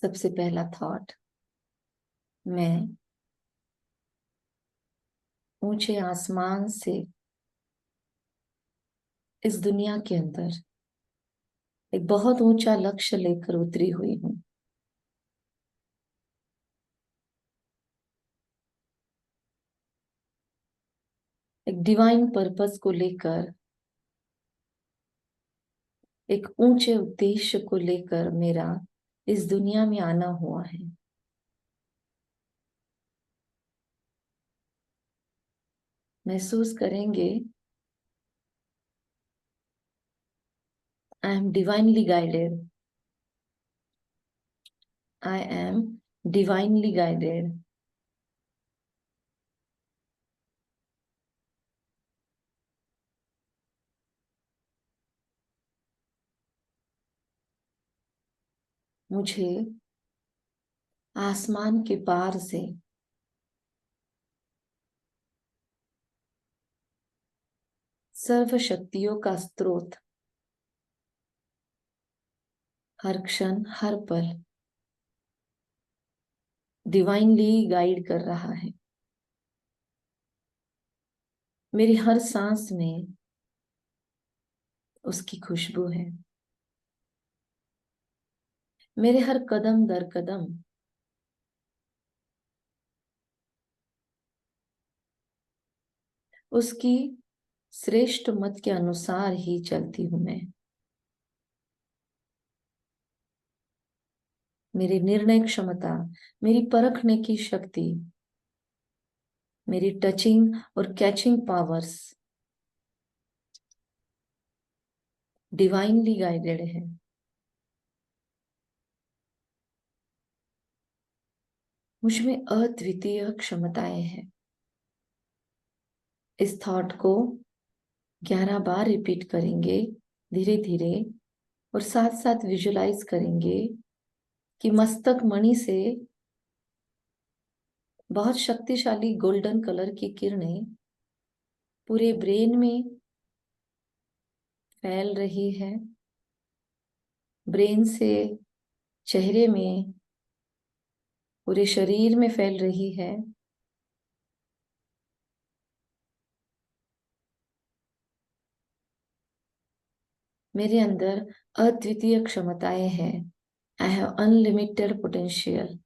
सबसे पहला थॉट, मैं ऊंचे आसमान से इस दुनिया के अंदर एक बहुत ऊंचा लक्ष्य लेकर उतरी हुई हूं। एक डिवाइन पर्पस को लेकर, एक ऊंचे उद्देश्य को लेकर मेरा इस दुनिया में आना हुआ है। महसूस करेंगे, I am divinely guided. I am divinely guided. मुझे आसमान के पार से सर्व शक्तियों का स्रोत हर क्षण हर पल डिवाइनली गाइड कर रहा है। मेरी हर सांस में उसकी खुशबू है। मेरे हर कदम दर कदम उसकी श्रेष्ठ मत के अनुसार ही चलती हूं मैं। मेरी निर्णय क्षमता, मेरी परखने की शक्ति, मेरी टचिंग और कैचिंग पावर्स डिवाइनली गाइडेड है। मुझ में अद्वितीय क्षमताएं हैं। इस थॉट को 11 बार रिपीट करेंगे धीरे धीरे, और साथ साथ विजुलाइज करेंगे कि मस्तक मणि से बहुत शक्तिशाली गोल्डन कलर की किरणें पूरे ब्रेन में फैल रही है। ब्रेन से चेहरे में, पूरे शरीर में फैल रही है। मेरे अंदर अद्वितीय क्षमताएं हैं। I have unlimited potential.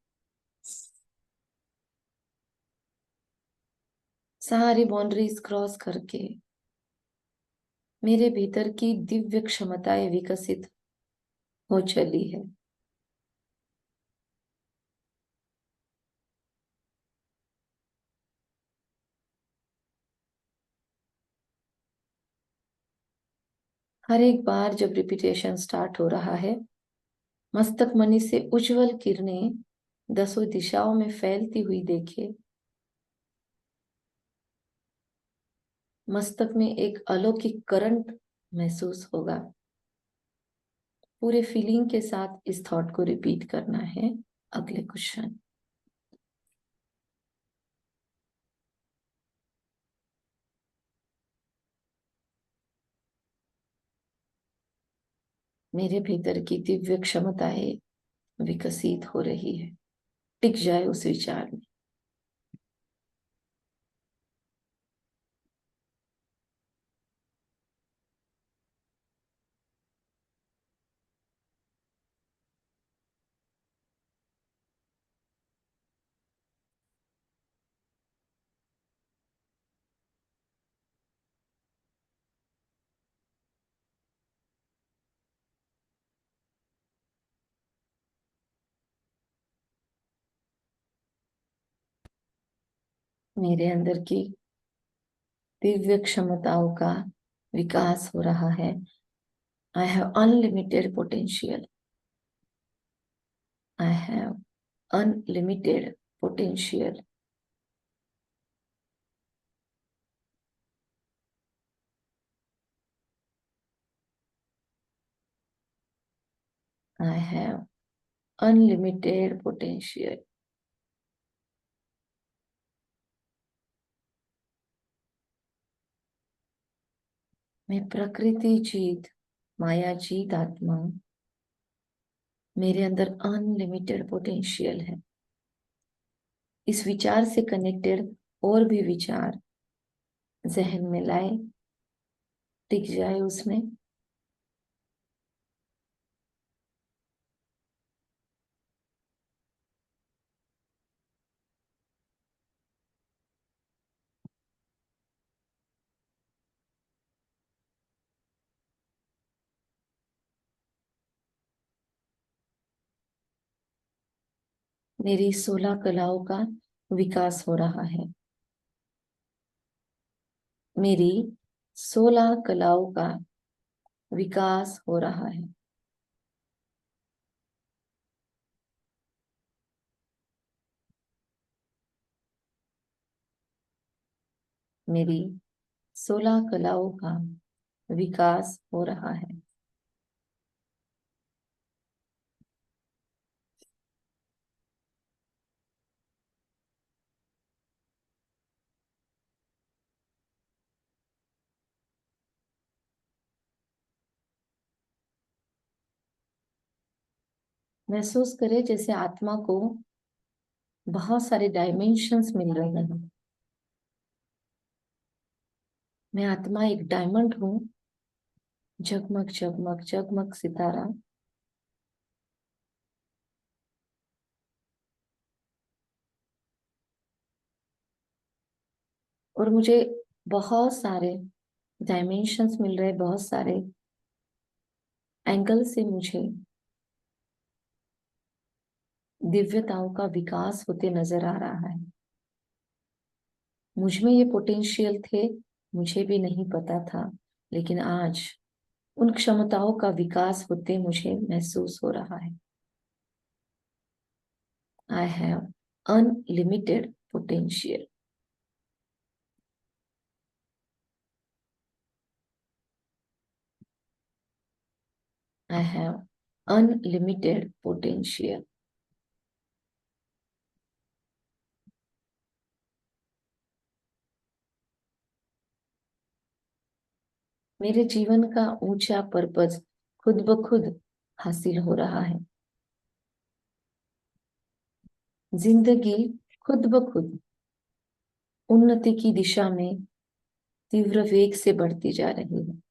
सारी बाउंड्रीज क्रॉस करके मेरे भीतर की दिव्य क्षमताएं विकसित हो चली है। हर एक बार जब रिपीटेशन स्टार्ट हो रहा है, मस्तक मणि से उज्जवल किरणें दसों दिशाओं में फैलती हुई देखे। मस्तक में एक अलौकिक करंट महसूस होगा। पूरे फीलिंग के साथ इस थॉट को रिपीट करना है अगले कुछ क्षण। मेरे भीतर की दिव्य क्षमताएं विकसित हो रही है। टिक जाए उस विचार में। मेरे अंदर की दिव्य क्षमताओं का विकास हो रहा है। I have unlimited potential. I have unlimited potential. I have unlimited potential. मैं प्रकृति जीत, माया जीत आत्मा मेरे अंदर अनलिमिटेड पोटेंशियल है। इस विचार से कनेक्टेड और भी विचार जहन में लाए, टिक जाए उसमें। मेरी 16 कलाओं का विकास हो रहा है। मेरी 16 कलाओं का विकास हो रहा है। मेरी 16 कलाओं का विकास हो रहा है। महसूस करे जैसे आत्मा को बहुत सारे डायमेंशंस मिल रहे हैं। मैं आत्मा एक डायमंड हूँ, जगमग जगमग जगमग सितारा। और मुझे बहुत सारे डायमेंशंस मिल रहे, बहुत सारे एंगल से मुझे दिव्यताओं का विकास होते नजर आ रहा है। मुझ में ये पोटेंशियल थे, मुझे भी नहीं पता था, लेकिन आज उन क्षमताओं का विकास होते मुझे महसूस हो रहा है। I have unlimited potential. I have unlimited potential. मेरे जीवन का ऊंचा पर्पज खुद ब खुद हासिल हो रहा है। जिंदगी खुद ब खुद उन्नति की दिशा में तीव्र वेग से बढ़ती जा रही है।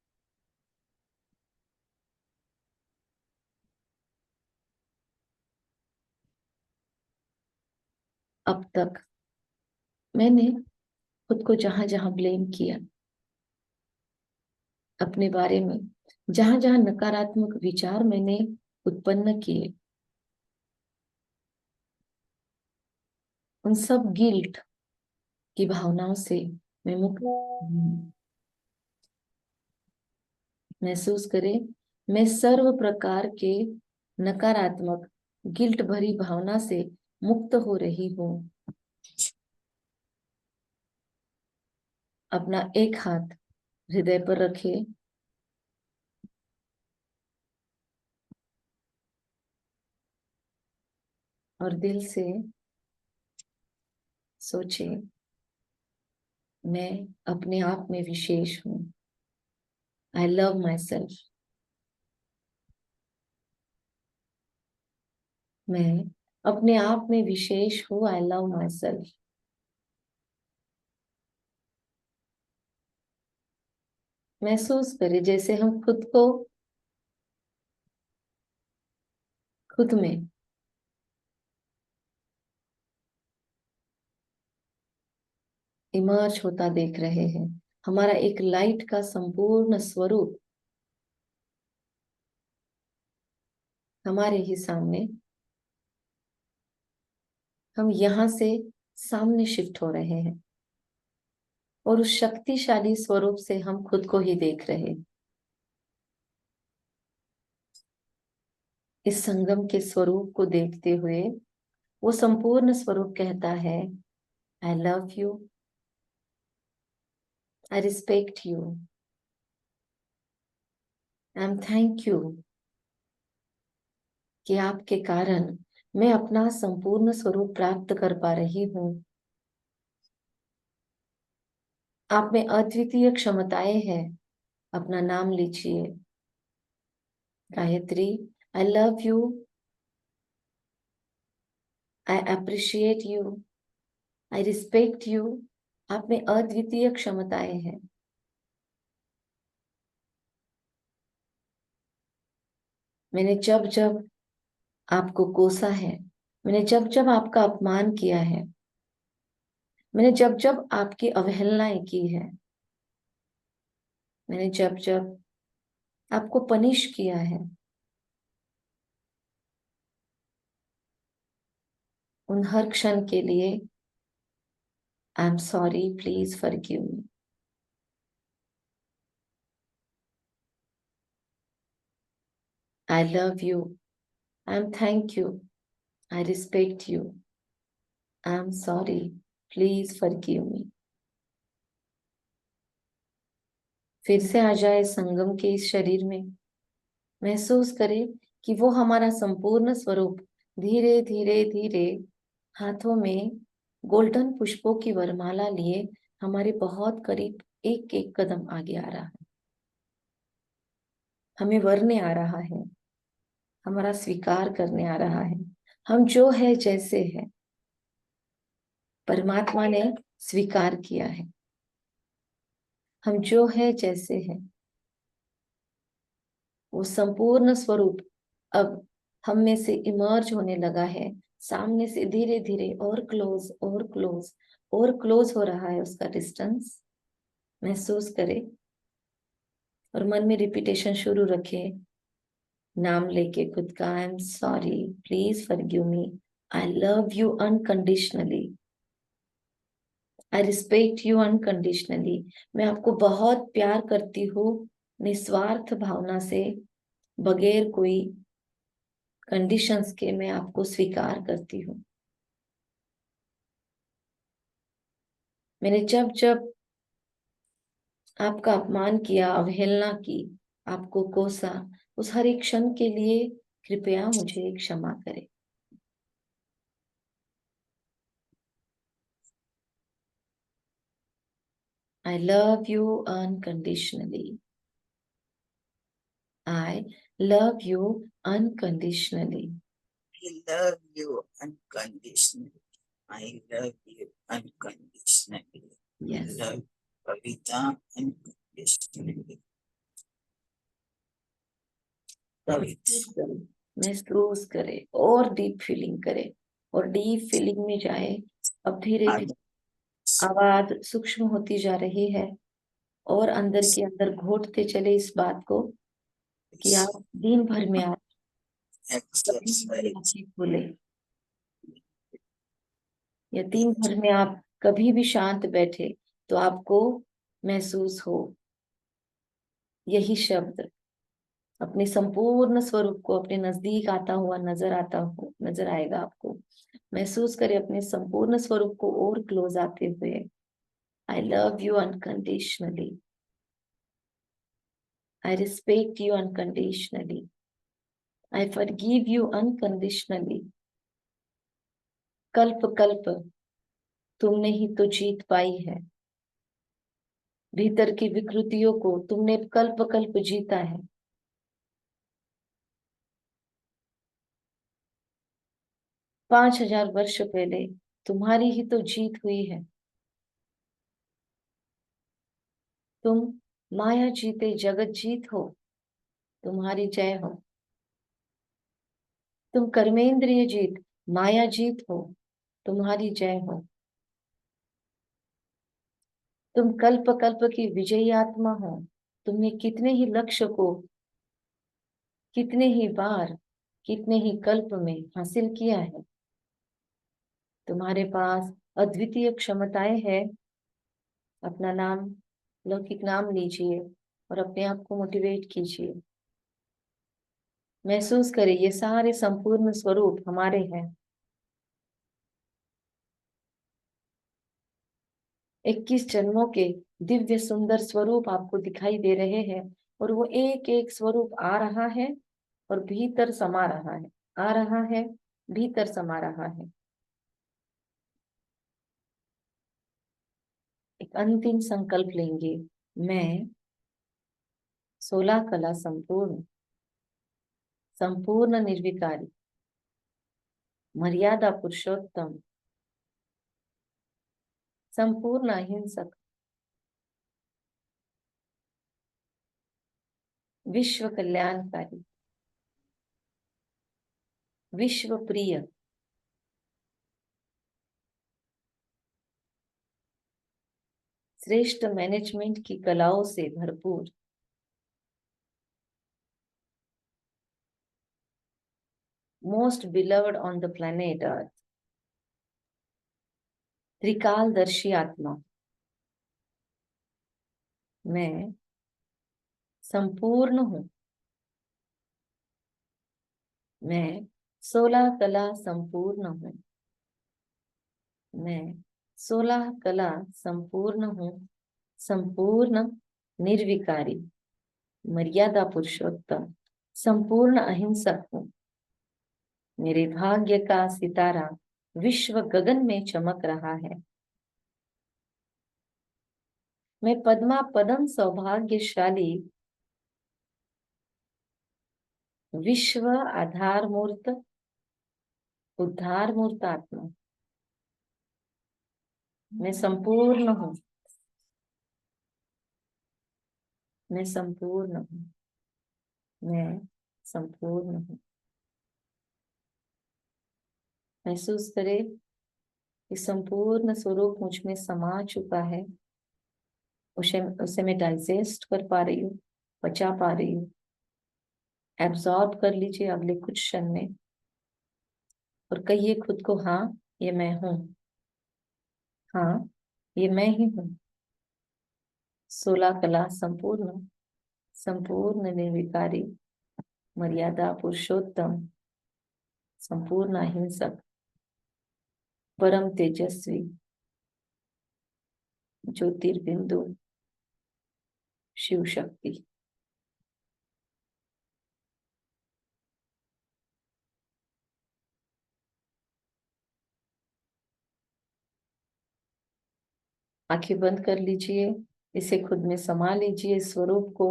अब तक मैंने खुद को जहां जहां ब्लेम किया, अपने बारे में जहां जहां नकारात्मक विचार मैंने उत्पन्न किए, उन सब गिल्ट की भावनाओं से मैं मुक्त महसूस करे। मैं सर्व प्रकार के नकारात्मक गिल्ट भरी भावना से मुक्त हो रही हूँ। अपना एक हाथ हृदय पर रखे और दिल से सोचे, मैं अपने आप में विशेष हूँ। I love my self. मैं अपने आप में विशेष हूँ। I love my self. महसूस करें जैसे हम खुद को खुद में इमर्ज होता देख रहे हैं। हमारा एक लाइट का संपूर्ण स्वरूप हमारे ही सामने, हम यहाँ से सामने शिफ्ट हो रहे हैं और उस शक्तिशाली स्वरूप से हम खुद को ही देख रहे हैं। इस संगम के स्वरूप को देखते हुए वो संपूर्ण स्वरूप कहता है, I love you, I respect you, I am thank you कि आपके कारण मैं अपना संपूर्ण स्वरूप प्राप्त कर पा रही हूँ। आप में अद्वितीय क्षमताएं हैं। अपना नाम लीजिए, Gayatri. I love you, I appreciate you, I respect you. आप में अद्वितीय क्षमताएं हैं। मैंने जब जब आपको कोसा है, मैंने जब जब आपका अपमान किया है, मैंने जब जब आपकी अवहेलनाएं की है, मैंने जब जब आपको पनिश किया है, उन हर क्षण के लिए I am sorry, please forgive me. I love you, I am thank you, I respect you, I am sorry, please forgive me. फिर से आ जाए संगम के इस शरीर में। महसूस करे कि वो हमारा संपूर्ण स्वरूप धीरे धीरे धीरे हाथों में गोल्डन पुष्पों की वरमाला लिए हमारे बहुत करीब एक एक कदम आगे आ रहा है। हमें वरने आ रहा है, हमारा स्वीकार करने आ रहा है। हम जो है जैसे है, परमात्मा ने स्वीकार किया है। हम जो है जैसे है, वो संपूर्ण स्वरूप अब हम में से इमर्ज होने लगा है। सामने से धीरे धीरे और क्लोज और क्लोज और क्लोज हो रहा है उसका डिस्टेंस। महसूस करे और मन में रिपीटेशन शुरू रखे। नाम लेके खुद का, I am sorry, please forgive me, I love you unconditionally, I respect you unconditionally. मैं आपको बहुत प्यार करती हूँ, निस्वार्थ भावना से, बगैर कोई कंडीशंस के मैं आपको स्वीकार करती हूँ। मैंने जब जब आपका अपमान किया, अवहेलना की, आपको कोसा, उस हर एक क्षण के लिए कृपया मुझे क्षमा करें। I love you unconditionally, I love you unconditionally. I love you unconditionally. I love you unconditionally. Yes. I love Kavita unconditionally. Kavita. महसूस करे और डीप फीलिंग करे और डीप फीलिंग में जाए। अब धीरे धीरे आवाज सूक्ष्म होती जा रही है और अंदर के अंदर घोटते चले इस बात को कि आप दिन भर में आप कभी भी Exercise. आंखें खोले या दिन भर में आप कभी भी शांत बैठे तो आपको महसूस हो यही शब्द अपने संपूर्ण स्वरूप को अपने नजदीक आता हो नजर आएगा आपको। महसूस करें अपने संपूर्ण स्वरूप को और क्लोज आते हुए। I love you unconditionally, I respect you unconditionally, I forgive you unconditionally. कल्प कल्प तुमने ही तो जीत पाई है, भीतर की विकृतियों को तुमने कल्प कल्प जीता है। 5000 वर्ष पहले तुम्हारी ही तो जीत हुई है। तुम माया जीते जगत जीत हो, तुम्हारी जय हो। तुम कर्मेंद्रिय जीत माया जीत हो, तुम्हारी जय हो। तुम कल्प कल्प की विजयी आत्मा हो। तुमने कितने ही लक्ष्य को कितने ही बार कितने ही कल्प में हासिल किया है। तुम्हारे पास अद्वितीय क्षमताएं हैं। अपना नाम, लौकिक नाम लीजिए और अपने आप को मोटिवेट कीजिए। महसूस करें ये सारे संपूर्ण स्वरूप हमारे हैं। 21 जन्मों के दिव्य सुंदर स्वरूप आपको दिखाई दे रहे हैं और वो एक एक स्वरूप आ रहा है और भीतर समा रहा है, आ रहा है, भीतर समा रहा है। एक अंतिम संकल्प लेंगे। मैं 16 कला संपूर्ण, संपूर्ण निर्विकारी, मर्यादा पुरुषोत्तम, संपूर्ण अहिंसक, विश्व कल्याणकारी, विश्व प्रिय, श्रेष्ठ मैनेजमेंट की कलाओं से भरपूर, most beloved on the planet Earth, त्रिकालदर्शी आत्मा, मैं संपूर्ण हूं। मैं 16 कला संपूर्ण हूं। मैं 16 कला संपूर्ण हूं, संपूर्ण निर्विकारी, मर्यादा पुरुषोत्तम, संपूर्ण अहिंसक हूं। मेरे भाग्य का सितारा विश्व गगन में चमक रहा है। मैं पद्मा पदम सौभाग्यशाली, विश्व आधार मूर्त, उद्धार मूर्त आत्मा, मैं संपूर्ण हूं। मैं संपूर्ण हूं। मैं संपूर्ण हूं। महसूस करे कि संपूर्ण स्वरूप मुझ में समा चुका है। उसे उसे मैं डाइजेस्ट कर पा रही हूँ, पचा पा रही हूँ। एब्जॉर्ब कर लीजिए अगले कुछ क्षण में और कहिए खुद को, हाँ ये मैं हूँ। हाँ ये मैं ही हूँ। 16 कला संपूर्ण, संपूर्ण निर्विकारी, मर्यादा पुरुषोत्तम, संपूर्ण अहिंसक, परम तेजस्वी, ज्योतिर्बिंदु, शिव शक्ति। आंखें बंद कर लीजिए, इसे खुद में समा लीजिए, स्वरूप को।